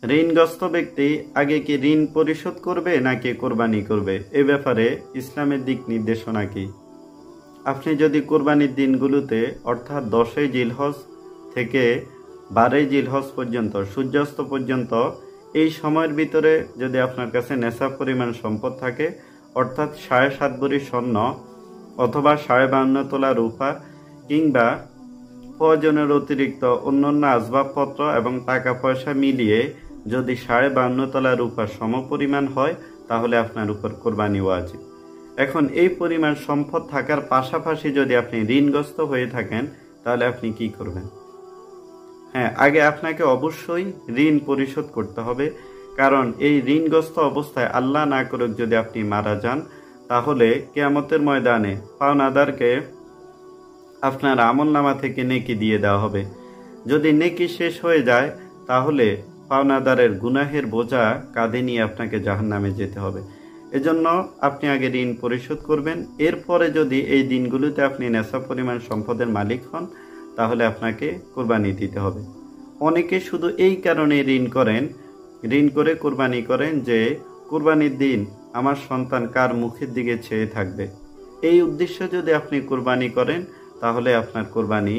ঋণগ্রস্ত ব্যক্তি আগে কি ঋণ পরিশোধ করবে নাকি কোরবানি করবে, এ ব্যাপারে ইসলামের দিক নির্দেশনা কি? আপনি যদি কোরবানির দিনগুলোতে অর্থাৎ 10ই জিলহজ থেকে 12ই জিলহজ পর্যন্ত সূর্যাস্ত পর্যন্ত এই সময়ের ভিতরে যদি আপনার কাছে নেশাব পরিমাণ সম্পদ থাকে, অর্থাৎ 7.5 ভরি স্বর্ণ অথবা 52.5 তোলা রূপা কিংবা প্রয়োজনের অতিরিক্ত অন্যান্য আসবাবপত্র এবং টাকা পয়সা মিলিয়ে যদি 52.5 তোলা রূপা সমপরিমাণ হয়, তাহলে আপনার উপর কোরবানি ওয়াজিব। এখন এই পরিমাণ সম্পদ থাকার পাশাপাশি যদি আপনি ঋণগ্রস্ত হয়ে থাকেন, তাহলে আপনি কি করবেন? হ্যাঁ, আগে আপনাকে অবশ্যই ঋণ পরিশোধ করতে হবে, কারণ এই ঋণগ্রস্ত অবস্থায় আল্লাহ না করুক যদি আপনি মারা যান, তাহলে কিয়ামতের ময়দানে পাওনাদারকে আপনার আমলনামা থেকে নেকি দিয়ে দেওয়া হবে। যদি নেকি শেষ হয়ে যায়, তাহলে পাওনাদারের গুনাহের বোঝা কাঁধে নিয়ে আপনাকে জাহান্নামে যেতে হবে। এজন্য আপনি আগে ঋণ পরিশোধ করবেন। এরপরে যদি এই দিনগুলোতে আপনি নেশা পরিমাণ সম্পদের মালিক হন, তাহলে আপনাকে কোরবানি দিতে হবে। অনেকে শুধু এই কারণে ঋণ করে কোরবানি করেন যে কোরবানির দিন আমার সন্তান কার মুখের দিকে চেয়ে থাকবে। এই উদ্দেশ্যে যদি আপনি কোরবানি করেন, তাহলে আপনার কোরবানি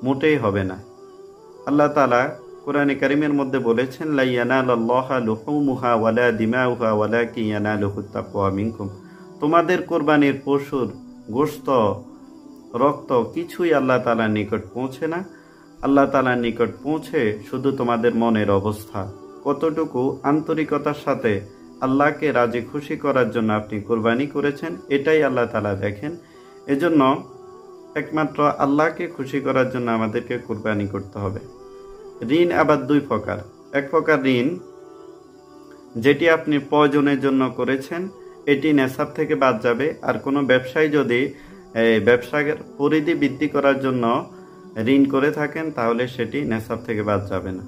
মোটেই হবে না। আল্লাহ তাআলা কোরআনে কারিমের মধ্যে বলেছেন, লা ইয়ানালাল্লাহা লুহুমুহা ওয়ালা দিমাউহা ওয়ালাকিন ইয়ানালুহুত তাকওয়া মিনকুম। তোমাদের কোরবানির পশুর গোশত, রক্ত কিছুই আল্লাহ তাআলার নিকট পৌঁছে না। আল্লাহ তাআলার নিকট পৌঁছে শুধু তোমাদের মনের অবস্থা, কতটুকু আন্তরিকতার সাথে আল্লাহকে রাজি খুশি করার জন্য আপনি কোরবানি করেছেন, এটাই আল্লাহ তাআলা দেখেন। এজন্য একমাত্র আল্লাহকে খুশি করার জন্য আমাদেরকে কোরবানি করতে হবে। ঋণ আবার দুই প্রকার। এক প্রকার ঋণ যেটি আপনি প্রয়োজনের জন্য করেছেন, এটি নেশাব থেকে বাদ যাবে। আর কোনো ব্যবসায়ী যদি ব্যবসার পরিধি বৃদ্ধি করার জন্য ঋণ করে থাকেন, তাহলে সেটি নেশাব থেকে বাদ যাবে না।